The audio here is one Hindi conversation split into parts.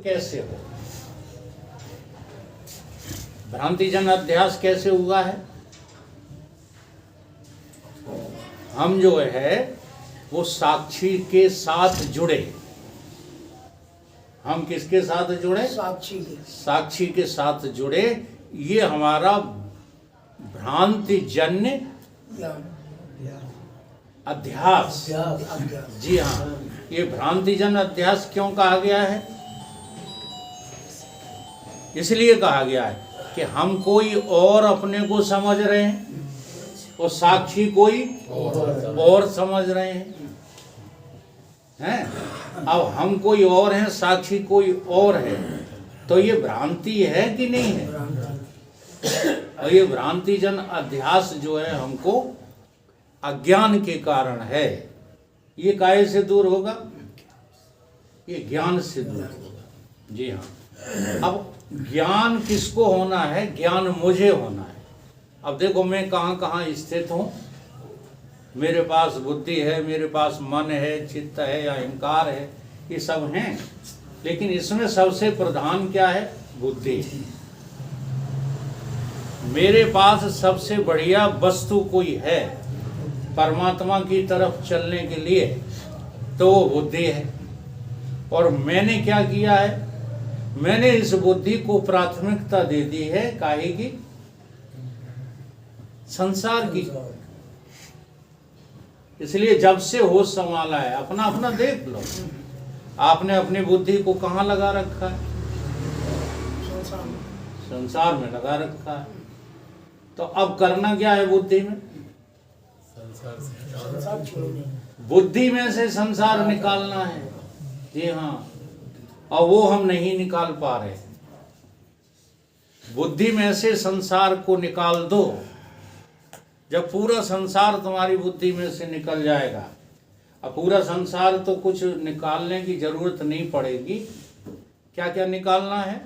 कैसे हो, भ्रांतिजन अध्यास कैसे हुआ है? हम जो है वो साक्षी के साथ जुड़े। हम किसके साथ जुड़े? साक्षी के साथ जुड़े। ये हमारा भ्रांतिजन्य अध्यास। जी हाँ, ये भ्रांतिजन्य अध्यास क्यों कहा गया है? इसलिए कहा गया है कि हम कोई और अपने को समझ रहे हैं और साक्षी कोई और समझ रहे हैं। अब हम कोई और हैं, साक्षी कोई और है, तो ये भ्रांति है कि नहीं है? और ये भ्रांतिजन अध्यास जो है हमको अज्ञान के कारण है। ये काहे से दूर होगा? ये ज्ञान से दूर होगा। जी हाँ। अब ज्ञान किसको होना है? ज्ञान मुझे होना है। अब देखो मैं कहाँ कहाँ स्थित हूँ। मेरे पास बुद्धि है, मेरे पास मन है, चित्त है या अहंकार है, ये सब हैं। लेकिन इसमें सबसे प्रधान क्या है? बुद्धि। मेरे पास सबसे बढ़िया वस्तु कोई है परमात्मा की तरफ चलने के लिए, तो वो बुद्धि है। और मैंने क्या किया है? मैंने इस बुद्धि को प्राथमिकता दे दी है काहे की? संसार की। इसलिए जब से होश संभाला है, अपना अपना देख लो, आपने अपनी बुद्धि को कहाँ लगा रखा है? संसार में लगा रखा है। तो अब करना क्या है बुद्धि में? बुद्धि में से संसार निकालना है। जी हाँ, और वो हम नहीं निकाल पा रहे। बुद्धि में से संसार को निकाल दो। जब पूरा संसार तुम्हारी बुद्धि में से निकल जाएगा, अब पूरा संसार तो कुछ निकालने की जरूरत नहीं पड़ेगी। क्या क्या निकालना है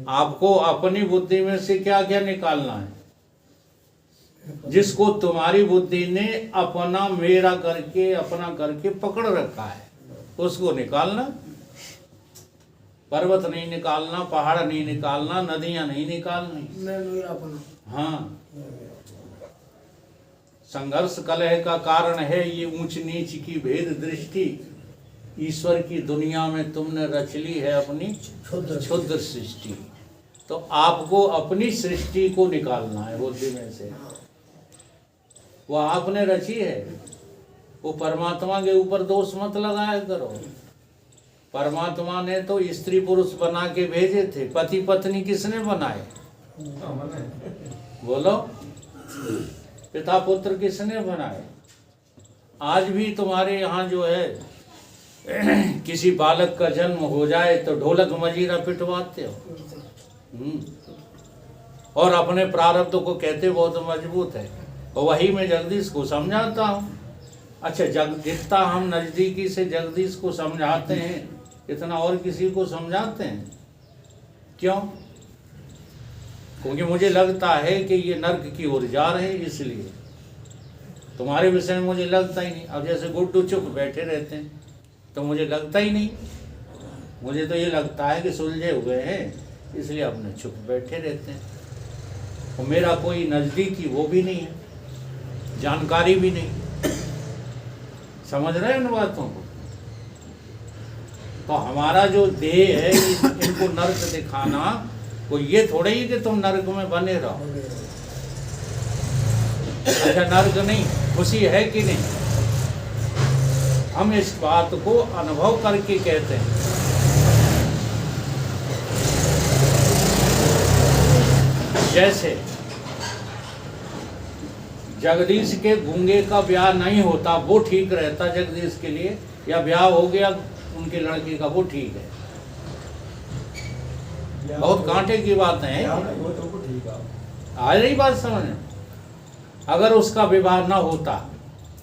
आपको? अपनी बुद्धि में से क्या क्या निकालना है? जिसको तुम्हारी बुद्धि ने अपना मेरा करके, अपना करके पकड़ रखा है, उसको निकालना। पर्वत नहीं निकालना, पहाड़ नहीं निकालना, नदियां नहीं निकालनी। हाँ, संघर्ष कलह का कारण है ये ऊंच नीच की भेद दृष्टि। ईश्वर की दुनिया में तुमने रच ली है अपनी क्षुद्र सृष्टि। तो आपको अपनी सृष्टि को निकालना है बुद्धि में से। वो आपने रची है, वो परमात्मा के ऊपर दोष मत लगाया करो। परमात्मा ने तो स्त्री पुरुष बना के भेजे थे, पति पत्नी किसने बनाए? बोलो, पिता पुत्र किसने बनाए? आज भी तुम्हारे यहाँ जो है किसी बालक का जन्म हो जाए तो ढोलक मजीरा पिटवाते हो। और अपने प्रारब्ध को कहते बहुत मजबूत है। और वही मैं जगदीश को समझाता हूँ। अच्छा, जितना हम नजदीकी से जगदीश को समझाते हैं, इतना और किसी को समझाते हैं? क्यों? क्योंकि मुझे लगता है कि ये नर्क की ओर जा रहे हैं, इसलिए। तुम्हारे विषय में मुझे लगता ही नहीं। अब जैसे गुड्डू चुप बैठे रहते हैं तो मुझे लगता ही नहीं। मुझे तो ये लगता है कि सुलझे हुए हैं, इसलिए अपने चुप बैठे रहते हैं। और मेरा कोई नज़दीकी वो भी नहीं है, जानकारी भी नहीं। समझ रहे हैं उन बातों को? तो हमारा जो देह है, इनको नर्क दिखाना, वो ये थोड़े ही कि तुम नर्क में बने रहो। अच्छा, नर्क नहीं, खुशी है कि नहीं? हम इस बात को अनुभव करके कहते हैं। जैसे जगदीश के गूंगे का ब्याह नहीं होता, वो ठीक रहता जगदीश के लिए, या ब्याह हो गया उनके लड़के का, वो ठीक है। बहुत कांटे की बातें हैं। आ रही बात समझ? अगर उसका विवाह न होता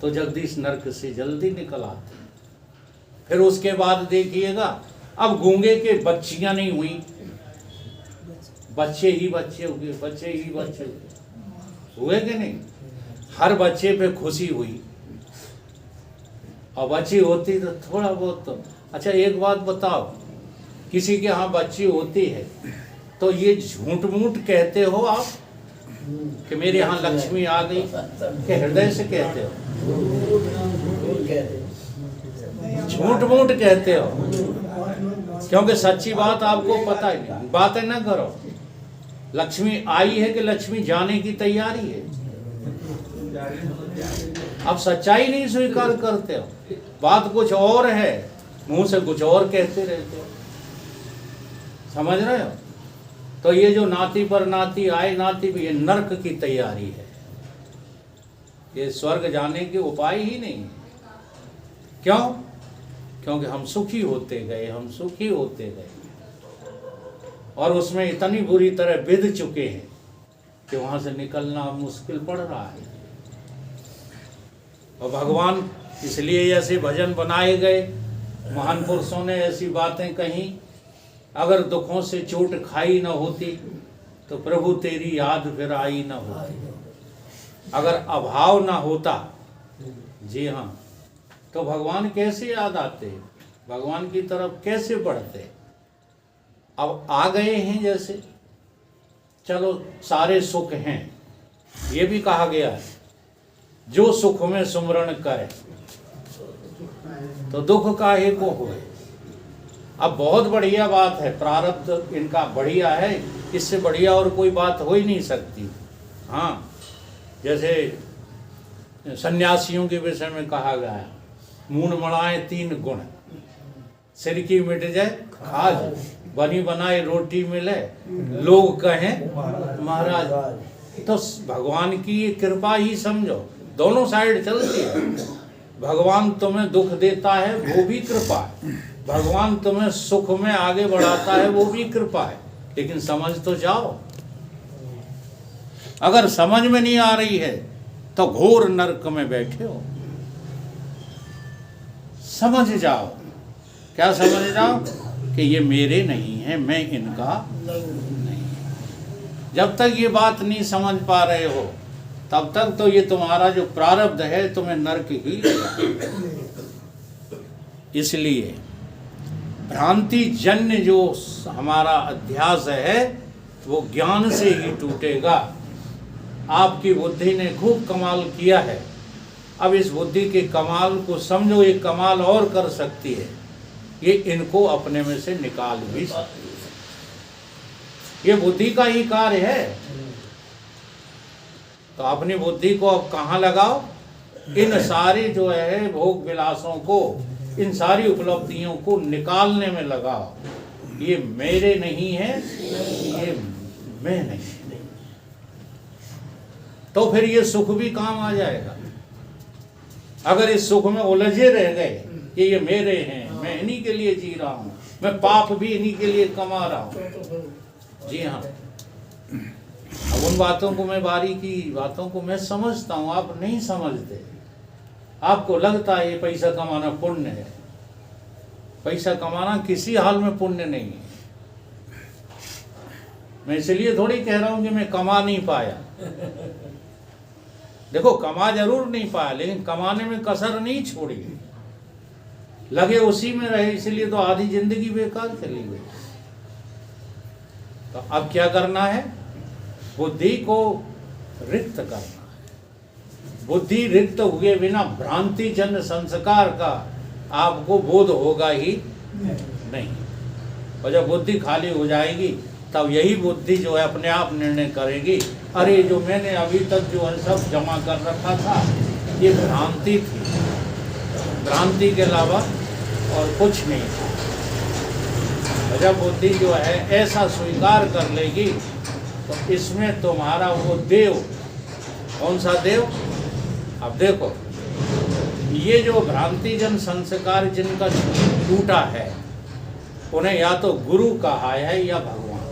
तो जगदीश नरक से जल्दी निकल आते। फिर उसके बाद देखिएगा, अब गूंगे के बच्चियां नहीं हुई, बच्चे ही बच्चे हुए, बच्चे ही बच्चे हुए कि नहीं? हर बच्चे पे खुशी हुई, और बच्ची होती तो थोड़ा बहुत तो अच्छा एक बात बताओ, किसी के यहाँ बच्ची होती है तो ये झूठ मूठ कहते हो आप कि मेरे यहाँ लक्ष्मी आ गई, कि हृदय से कहते हो? झूठ मूठ कहते हो, क्योंकि सच्ची बात आपको पता ही नहीं। बातें ना करो, लक्ष्मी आई है कि लक्ष्मी जाने की तैयारी है। अब सच्चाई नहीं स्वीकार करते हो, बात कुछ और है, मुंह से कुछ और कहते रहते हो। समझ रहे हो? तो ये जो नाती पर नाती आए, नाती भी, ये नरक की तैयारी है, ये स्वर्ग जाने के उपाय ही नहीं है। क्यों? क्योंकि हम सुखी होते गए, हम सुखी होते गए, और उसमें इतनी बुरी तरह बिध चुके हैं कि वहां से निकलना मुश्किल पड़ रहा है। और भगवान इसलिए ऐसे भजन बनाए गए, महान पुरुषों ने ऐसी बातें कही, अगर दुखों से चोट खाई न होती तो प्रभु तेरी याद फिर आई न होती, अगर अभाव ना होता, जी हाँ, तो भगवान कैसे याद आते, भगवान की तरफ कैसे बढ़ते। अब आ गए हैं जैसे, चलो सारे सुख हैं, ये भी कहा गया है, जो सुख में सुमरण करे तो दुख काहे को होए। अब बहुत बढ़िया बात है, प्रारब्ध इनका बढ़िया है, इससे बढ़िया और कोई बात हो ही नहीं सकती। हाँ, जैसे सन्यासियों के विषय में कहा गया, मूड मड़ाए 3 गुण, सिर की मिट जाए खाज, बनी बनाए रोटी मिले, लोग कहें महाराज। तो भगवान की ये कृपा ही समझो, दोनों साइड चलती है। भगवान तुम्हें दुख देता है, वो भी कृपा है, भगवान तुम्हें सुख में आगे बढ़ाता है, वो भी कृपा है। लेकिन समझ तो जाओ, अगर समझ में नहीं आ रही है तो घोर नरक में बैठे हो। समझ जाओ, क्या समझ जाओ कि ये मेरे नहीं है, मैं इनका नहीं। जब तक ये बात नहीं समझ पा रहे हो तब तक तो ये तुम्हारा जो प्रारब्ध है तुम्हें नरक ही इसलिए भ्रांति जन्य जो हमारा अध्यास है वो ज्ञान से ही टूटेगा। आपकी बुद्धि ने खूब कमाल किया है, अब इस बुद्धि के कमाल को समझो, ये कमाल और कर सकती है, ये इनको अपने में से निकाल भी सकती है, ये बुद्धि का ही कार्य है। तो अपनी बुद्धि को अब कहाँ लगाओ? इन सारी जो है भोग विलासों को, इन सारी उपलब्धियों को निकालने में लगाओ। ये मेरे नहीं है, ये मैं नहीं, तो फिर ये सुख भी काम आ जाएगा। अगर इस सुख में उलझे रह गए कि ये मेरे हैं, मैं इन्हीं के लिए जी रहा हूँ, मैं पाप भी इन्हीं के लिए कमा रहा हूँ, जी हाँ। अब उन बातों को मैं, बारीकी बातों को मैं समझता हूँ, आप नहीं समझते। आपको लगता है ये पैसा कमाना पुण्य है, पैसा कमाना किसी हाल में पुण्य नहीं है। मैं इसलिए थोड़ी कह रहा हूँ कि मैं कमा नहीं पाया। देखो, कमा जरूर नहीं पाया, लेकिन कमाने में कसर नहीं छोड़ी, लगे उसी में रहे, इसलिए तो आधी जिंदगी बेकार चली गई। तो अब क्या करना है? बुद्धि को रिक्त करना है। बुद्धि रिक्त हुए बिना भ्रांति जन्य संस्कार का आपको बोध होगा ही नहीं। और जब बुद्धि खाली हो जाएगी तब यही बुद्धि जो है अपने आप निर्णय करेगी, अरे जो मैंने अभी तक जो है सब जमा कर रखा था ये भ्रांति थी, भ्रांति के अलावा और कुछ नहीं था। और जब बुद्धि जो है ऐसा स्वीकार कर लेगी तो इसमें तुम्हारा वो देव, कौन सा देव? अब देखो, ये जो भ्रांतिजन संस्कार जिनका टूटा है उन्हें या तो गुरु कहा है या भगवान,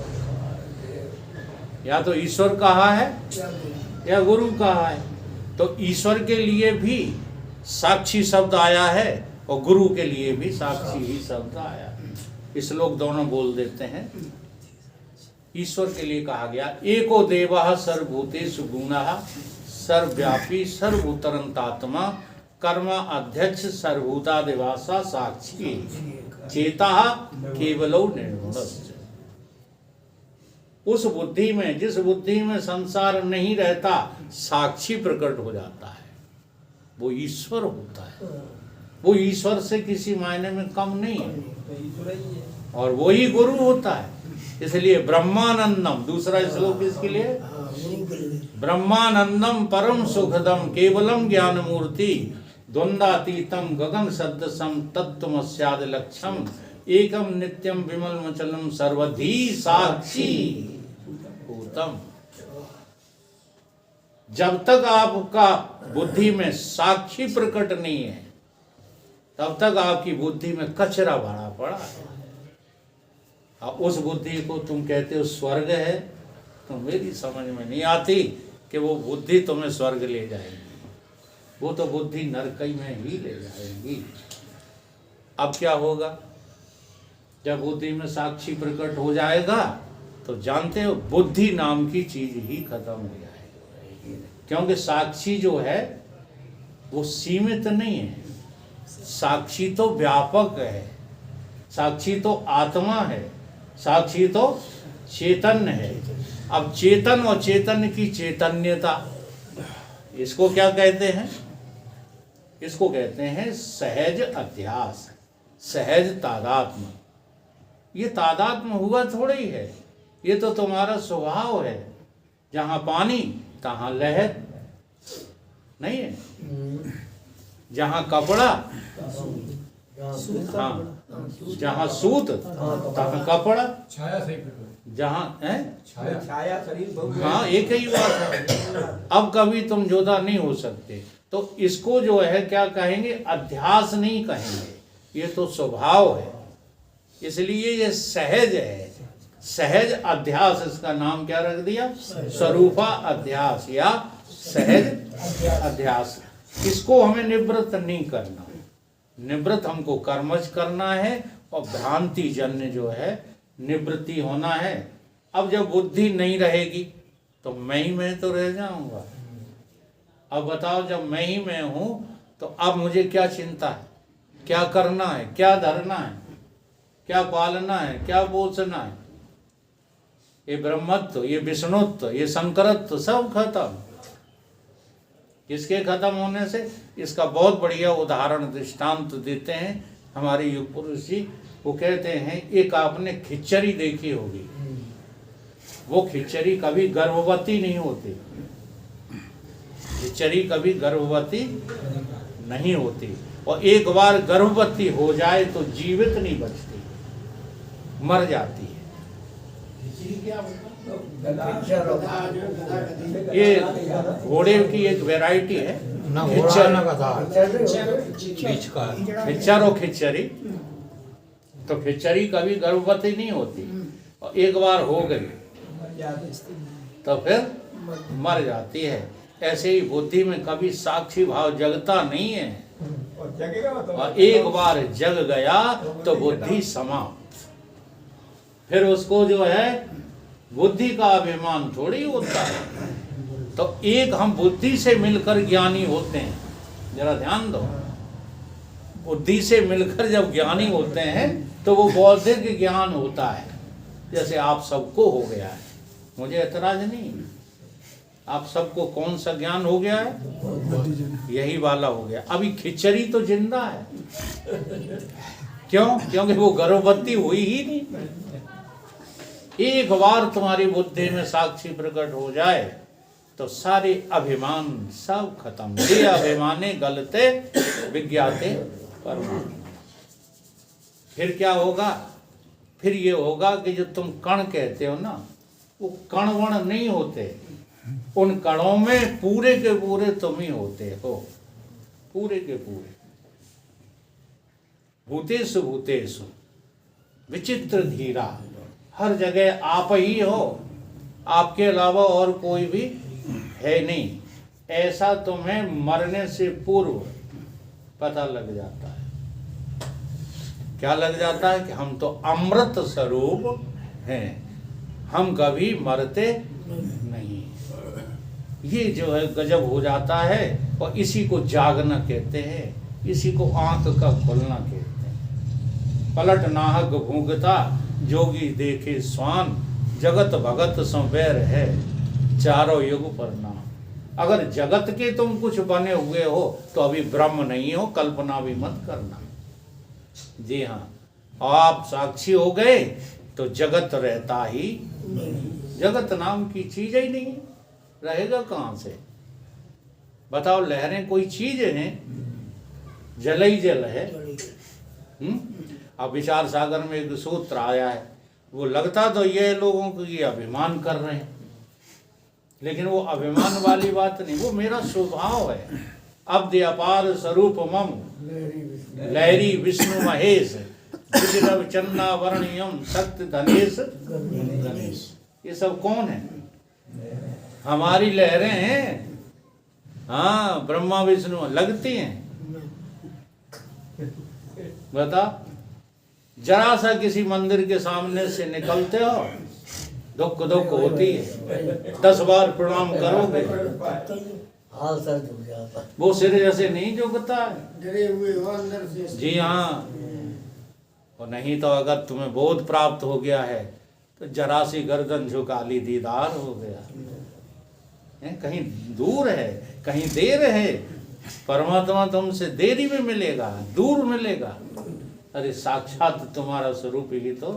या तो ईश्वर कहा है या गुरु कहा है। तो ईश्वर के लिए भी साक्षी शब्द आया है और गुरु के लिए भी साक्षी ही शब्द आया है। इस लोग दोनों बोल देते हैं। ईश्वर के लिए कहा गया, एको देवः सर्वभूतेषु गुणः सर्वव्यापी सर्वभूतरंतात्मा कर्म अध्यक्ष सर्वभूतादिवासा साक्षी। चेता केवलो निर्गुणस्य। उस बुद्धि में, जिस बुद्धि में संसार नहीं रहता, साक्षी प्रकट हो जाता है, वो ईश्वर होता है। वो ईश्वर से किसी मायने में कम नहीं है, और वो ही गुरु होता है। इसलिए ब्रह्मानंदम, दूसरा श्लोक इसके लिए, ब्रह्मानंदम परम सुखदम केवलम ज्ञान मूर्ति द्वंद्वातीतम गगन सदृशम तत्त्वमस्यादि लक्ष्यम एकम नित्यम विमल मचलम सर्वधी साक्षी भूतम। जब तक आपका बुद्धि में साक्षी प्रकट नहीं है, तब तक आपकी बुद्धि में कचरा भरा पड़ा है। अब उस बुद्धि को तुम कहते हो स्वर्ग है, तो मेरी समझ में नहीं आती कि वो बुद्धि तुम्हें स्वर्ग ले जाएगी। वो तो बुद्धि नरकई में ही ले जाएगी। अब क्या होगा? जब बुद्धि में साक्षी प्रकट हो जाएगा तो जानते हो बुद्धि नाम की चीज ही खत्म हो जाएगी। क्योंकि साक्षी जो है वो सीमित नहीं है, साक्षी तो व्यापक है, साक्षी तो आत्मा है, साक्षी तो चैतन्य है। अब चेतन और चैतन्य की चैतन्यता, इसको क्या कहते हैं? इसको कहते हैं सहज अध्यास, सहज तादात्म्य। ये तादात्म्य हुआ थोड़ा ही है, ये तो तुम्हारा स्वभाव है। जहां पानी तहां लहर नहीं है, जहां कपड़ा, हाँ, जहां सूत तहां कपड़ा, जहां है छाया शरीर, हाँ एक ही बात है। अब कभी तुम जुदा नहीं हो सकते। तो इसको जो है क्या कहेंगे? अध्यास नहीं कहेंगे, ये तो स्वभाव है। इसलिए ये सहज है, सहज अध्यास। इसका नाम क्या रख दिया? स्वरूपा अध्यास या सहज अध्यास। इसको हमें निवृत्त नहीं करना, निवृत्त हमको कर्मज करना है और भ्रांति जन्य जो है निवृत्ति होना है। अब जब बुद्धि नहीं रहेगी तो मैं ही मैं तो रह जाऊंगा। अब बताओ, जब मैं ही मैं हूं तो अब मुझे क्या चिंता है, क्या करना है, क्या धरना है, क्या पालना है, क्या पोषना है? ये ब्रह्मत्व, ये विष्णुत्व, ये शंकरत्व सब खत्म। किसके खत्म होने से? इसका बहुत बढ़िया उदाहरण दृष्टांत देते हैं हमारे युग पुरुष जी। वो कहते हैं, एक आपने खिचड़ी देखी होगी, वो खिचड़ी कभी गर्भवती नहीं होती, खिचड़ी कभी गर्भवती नहीं होती, और एक बार गर्भवती हो जाए तो जीवित नहीं बचती, मर जाती है। ये घोड़े की एक वैरायटी है, खिच्चर और खिचड़ी। तो खिचड़ी कभी गर्भवती नहीं होती, और एक बार हो गई तो फिर मर जाती है। ऐसे ही बुद्धि में कभी साक्षी भाव जगता नहीं है, और एक बार जग गया तो बुद्धि समाप्त। फिर उसको जो है बुद्धि का अभिमान थोड़ी होता है। तो एक हम बुद्धि से मिलकर ज्ञानी होते हैं, जरा ध्यान दो। बुद्धि से मिलकर जब ज्ञानी होते हैं तो वो बौद्धिक ज्ञान होता है, जैसे आप सबको हो गया है। मुझे ऐतराज नहीं, आप सबको कौन सा ज्ञान हो गया है? यही वाला हो गया। अभी खिचड़ी तो जिंदा है, क्यों? क्योंकि वो गर्भवती हुई ही नहीं। एक बार तुम्हारी बुद्धि में साक्षी प्रकट हो जाए तो सारे अभिमान सब खत्म। ये अभिमाने गलते विज्ञाते परमात्मा। फिर क्या होगा? फिर ये होगा कि जो तुम कण कहते हो ना, वो कणवण नहीं होते, उन कणों में पूरे के पूरे तुम ही होते हो, पूरे के पूरे। भूतेषु भूतेषु विचित्र धीरा, हर जगह आप ही हो, आपके अलावा और कोई भी है नहीं। ऐसा तुम्हें मरने से पूर्व पता लग जाता है। क्या लग जाता है? कि हम तो अमृत स्वरूप हैं, हम कभी मरते नहीं। ये जो है गजब हो जाता है, और इसी को जागना कहते हैं, इसी को आंख का खुलना कहते हैं। पलट नाहक भूंगता जोगी देखे स्वान, जगत भगत सो बैर है चारों युग पर नाम। अगर जगत के तुम कुछ बने हुए हो तो अभी ब्रह्म नहीं हो, कल्पना भी मत करना। जी हाँ, आप साक्षी हो गए तो जगत रहता ही, जगत नाम की चीज ही नहीं, रहेगा कहां से? बताओ, लहरें कोई चीज है? जल ही जल है। अब विचार सागर में एक सूत्र आया है, वो लगता तो ये लोगों को ये अभिमान कर रहे हैं, लेकिन वो अभिमान वाली बात नहीं, वो मेरा स्वभाव है। अब्द अपार स्वरूप मम लहरी विष्णु महेश, विजरव चन्ना वर्णियम शक्ति धनेश गणेश। ये सब कौन है? हमारी लहरें हैं। हाँ, ब्रह्मा विष्णु लगती हैं। बता, जरा सा किसी मंदिर के सामने से निकलते हो, दुख होती है, 10 बार प्रणाम करोगे, हाल सर झुक जाता, वो सिर जैसे नहीं झुकता है। डरे हुए हो अंदर से। जी हाँ, और नहीं तो अगर तुम्हें बोध प्राप्त हो गया है तो जरा सी गर्दन झुका ली, दीदार हो गया है। कहीं दूर है, कहीं देर है, परमात्मा तुमसे देरी में मिलेगा, दूर मिलेगा। अरे साक्षात तुम्हारा स्वरूप ही तो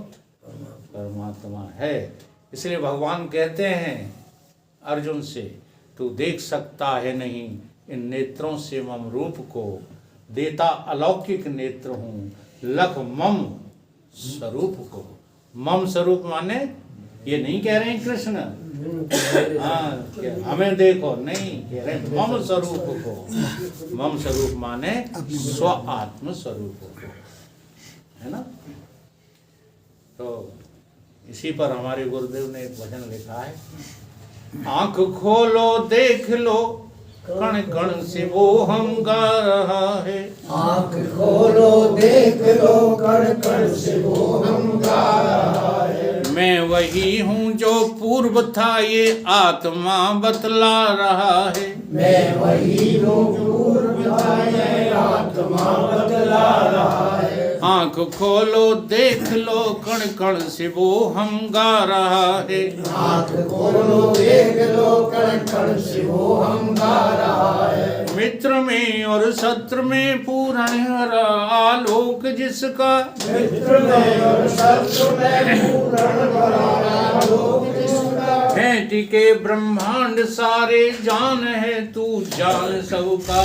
परमात्मा है। इसलिए भगवान कहते हैं अर्जुन से, तू देख सकता है नहीं इन नेत्रों से मम रूप को, देता अलौकिक नेत्र हूँ लख मम स्वरूप को। मम स्वरूप माने ये नहीं कह रहे हैं कृष्ण, हाँ हमें देखो, नहीं कह रहे मम स्वरूप को। मम स्वरूप माने स्व आत्म स्वरूप को, है ना। तो इसी पर हमारे गुरुदेव ने एक भजन लिखा है, आंख खोलो देख लो कण कण से वो हम गा रहा है। आंख खोलो देख लो कण कण से वो हम गा रहा है। मैं वही हूँ जो पूर्व था ये आत्मा बतला रहा है। मैं वही हूँ पूर्व था ये आत्मा बतला रहा है। आंख खोलो देख लो कण कण से वो हम गा रहा है। आंख खोलो देख लो कण कण से वो हम गा रहा है। मित्र में और शत्रु में पूर्ण हरा आलोक जिसका, मित्र में और शत्रु में पूर्ण हरा आलोक जिसका। है टिके ब्रह्मांड सारे जान है तू जान सबका।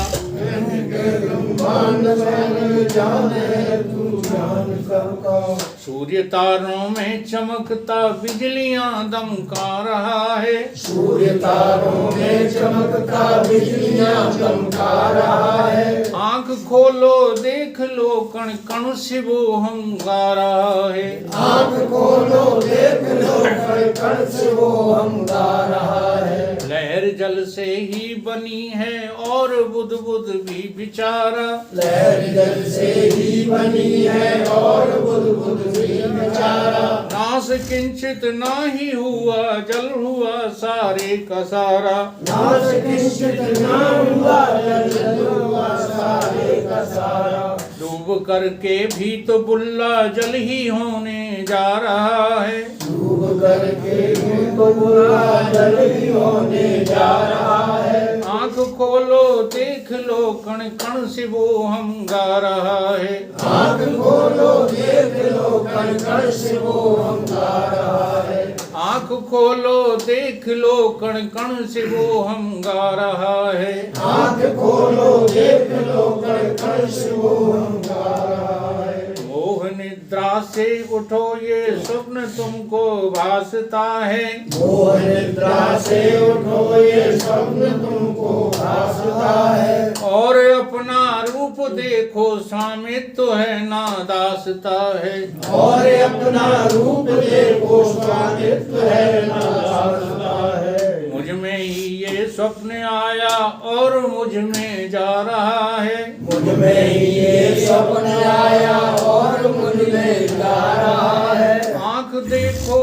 ब्रह्मांड में जान है तू जान सबका। सूर्य तारों में चमकता बिजलियां दमका रहा है। सूर्य तारों में चमकता बिजलियां दमका रहा है। आंख खोलो देख लो कण कण से वो हम गा रहा है। आंख खोलो देख लो कण कण से वो हम गा रहा है। लहर जल से ही बनी है और बुध बुध भी बिचारा। लहर जल से ही बनी है और बुध बुध भी बिचारा। नास किंचित ना ही हुआ जल हुआ सारे का सारा। नाश किंचित ना हुआ जल हुआ सारे का सारा। डूब करके भी तो बुल्ला जल ही होने जा रहा है। डूब करके भी तो बुरा जल ही होने जा रहा है। आंख खोलो देख लो कण कण से वो हम गा रहा है। आंख खोलो देख लो कण कण से वो हम गा रहा है। आंख खोलो देख लो कण कण से वो हम गा रहा है। आंख खोलो देख लो कण कण से वो हम गा रहा है। मोह निद्रा से उठो ये स्वप्न तुमको भासता है। मोह निद्रा से उठो ये स्वप्न तुमको भासता है। और अपना रूप देखो स्वामित्व है ना दासता है। और अपना रूप देखो स्वामित्व है ना दासता है। मुझ में ही ये स्वप्न आया और मुझ में जा रहा है। मुझ में ही ये स्वप्न आया और मुझ में जा रहा है। आंख देखो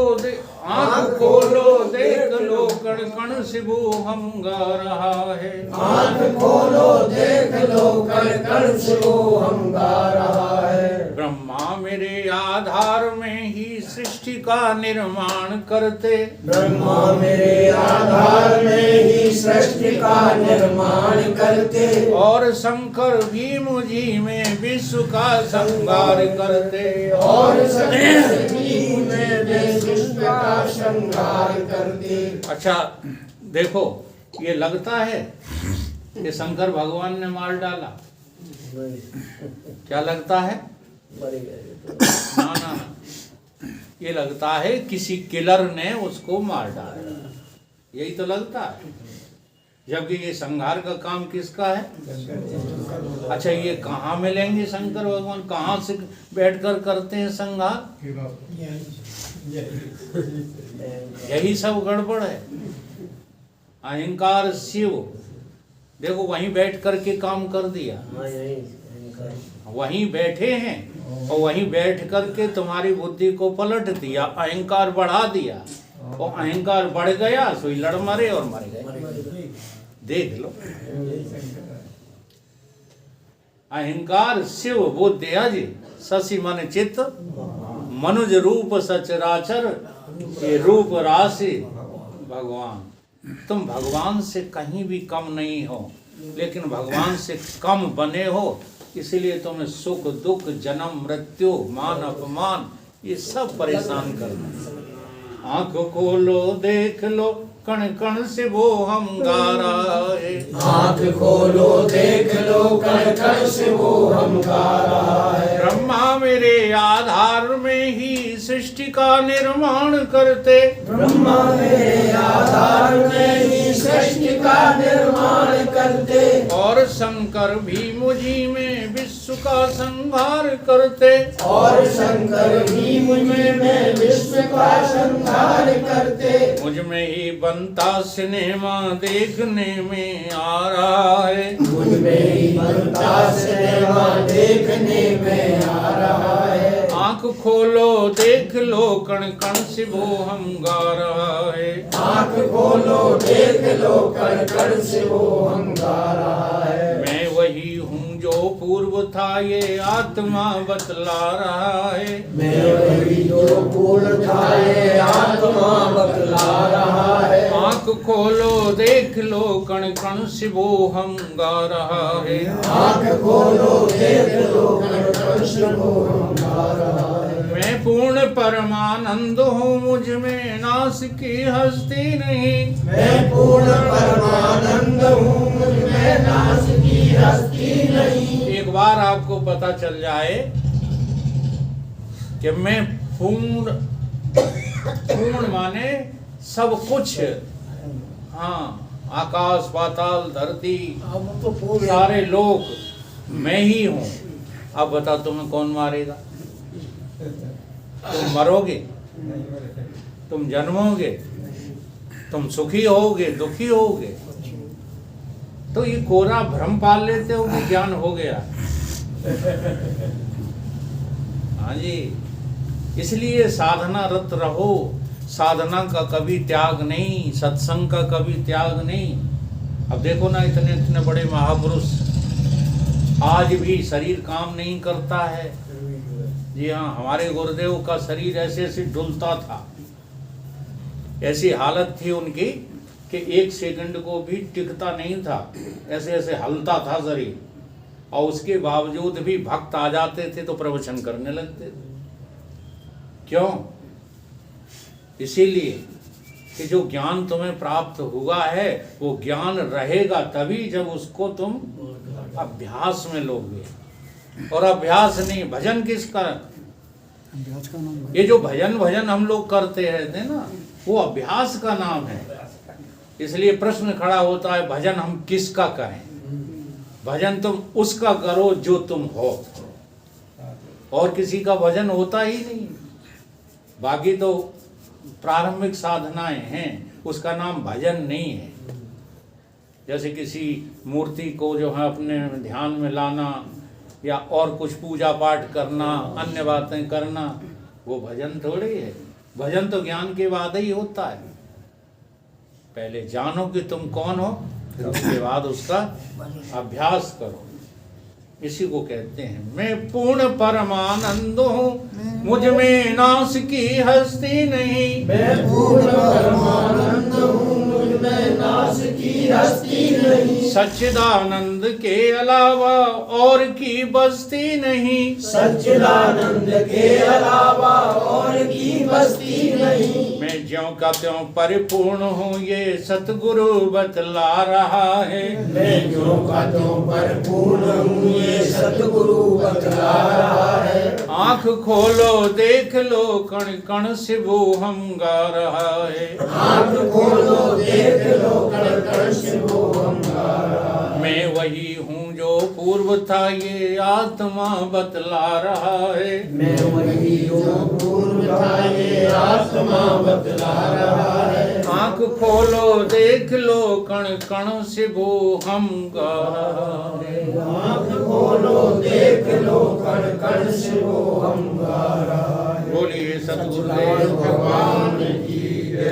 आंख खोलो देख लो कण कण से वो हम गा रहा है। आंख खोलो देख लो कण कण से वो हम गा रहा है। ब्रह्मा में मेरे आधार में ही सृष्टि का निर्माण करते। ब्रह्मा मेरे आधार में ही सृष्टि का निर्माण करते। और शंकर भी मुझी में विश्व का संहार करते। और शंकर भी में विश्व का संहार करते। अच्छा देखो, ये लगता है कि शंकर भगवान ने मार डाला, क्या लगता है? ना ना ना, ये लगता है किसी किलर ने उसको मार डाला, यही तो लगता है। जबकि ये संहार का काम किसका है? अच्छा, ये कहाँ मिलेंगे शंकर भगवान? कहाँ से बैठकर करते हैं संहार? यही सब गड़बड़ है। अहंकार शिव, देखो वहीं बैठ करके काम कर दिया, वहीं बैठे हैं और वहीं बैठ करके तुम्हारी बुद्धि को पलट दिया, अहंकार बढ़ा दिया और अहंकार बढ़ गया, सोई लड़ मरे और मर गए। देख लो, अहंकार शिव बुद्धि अज शशि मन चित्त मनुज रूप सचराचर, ये रूप राशि भगवान। तुम भगवान से कहीं भी कम नहीं हो, लेकिन भगवान से कम बने हो, इसलिए तुम्हें सुख दुख जन्म मृत्यु मान अपमान ये सब परेशान करना। आंख खोलो देख लो कण कण से वो हम गा रहा है। आंख खोलो देख लो कण कण से वो हम गा रहा है। ब्रह्मा मेरे आधार में ही सृष्टि का निर्माण करते। ब्रह्मा मेरे आधार में ही सृष्टि का निर्माण करते। और शंकर भी मुझी में विश्व का संहार करते। और शंकर भी मुझ में विश्व का संहार करते। मुझ में ही बनता सिनेमा देखने में आ रहा है। मुझ में ही बनता सिनेमा देखने में आ रहा है। आंख खोलो देख लो कण कण से वो हम गा रहा है। आंख खोलो देख लो कण कण से वो हम गा रहा है। मैं वही हूँ जो पूर्व था ये आत्मा बतला रहा है। मैं वही जो पूर्ण था ये आत्मा बतला रहा है। आंख खोलो देख लो कण कण से वो हम गा रहा है। आंख खोलो देख लो कण कण से वो हम गा रहा है। मैं पूर्ण परमानंद हूँ, मुझ में नाश की हस्ती नहीं। मैं पूर्ण परमानंद हूँ, मुझ में नाश की हस्ती नहीं। एक बार आपको पता चल जाए कि मैं पूर्ण, पूर्ण माने सब कुछ, हाँ, आकाश पाताल धरती सारे लोग मैं ही हूँ। अब बताओ तुम्हें कौन मारेगा? तुम मरोगे, तुम जन्मोगे, तुम सुखी होगे दुखी होगे। तो ये कोरा भ्रम पाल लेते हो कि ज्ञान हो गया। हाँ जी, इसलिए साधना रत रहो। साधना का कभी त्याग नहीं, सत्संग का कभी त्याग नहीं। अब देखो ना, इतने इतने बड़े महापुरुष आज भी शरीर काम नहीं करता है। जी हाँ, हमारे गुरुदेव का शरीर ऐसे ऐसे डुलता था, ऐसी हालत थी उनकी कि एक सेकंड को भी टिकता नहीं था, ऐसे ऐसे हलता था शरीर। और उसके बावजूद भी भक्त आ जाते थे तो प्रवचन करने लगते थे। क्यों? इसीलिए कि जो ज्ञान तुम्हें प्राप्त हुआ है वो ज्ञान रहेगा तभी जब उसको तुम अभ्यास में लोगे। और अभ्यास नहीं, भजन किसका? ये जो भजन हम लोग करते रहते ना, वो अभ्यास का नाम है। इसलिए प्रश्न खड़ा होता है, भजन हम किसका करें? भजन तुम उसका करो जो तुम हो, और किसी का भजन होता ही नहीं। बाकी तो प्रारंभिक साधनाएं हैं, उसका नाम भजन नहीं है। जैसे किसी मूर्ति को जो है अपने ध्यान में लाना या और कुछ पूजा पाठ करना, अन्य बातें करना, वो भजन थोड़ी है। भजन तो ज्ञान के बाद ही होता है। पहले जानो कि तुम कौन हो, फिर उसके बाद उसका अभ्यास करो। इसी को कहते हैं मैं पूर्ण परमानंद हूँ, मुझ में नाश की हस्ती नहीं। मैं पूर्ण परमानंद हूँ, मुझ में नाश की हस्ती नहीं। सच्चिदानंद के अलावा और की बस्ती नहीं। सच्चिदानंद के अलावा और की बस्ती नहीं। मैं ज्यों का त्यों परिपूर्ण हूँ, ये सतगुरु बतला रहा है। मैं ज्यों का त्यों परिपूर्ण हूँ, ये सतगुरु बतला रहा है। आँख खोलो देख लो, कण कण से वो हम गा रहा है। आँख खोलो देख लो, कण कण से वो हम गा रहा है। मैं वही हूँ जो पूर्व था, ये आत्मा बतला रहा है। मैं वही जो पूर्व था, ये आत्मा बतला रहा है। आँख खोलो देख लो, कण कण से वो हम गा रहा है। आँख खोलो देख लो, कण कण से वो हम गा रहा है। बोलिए सतगुरुदेव भगवान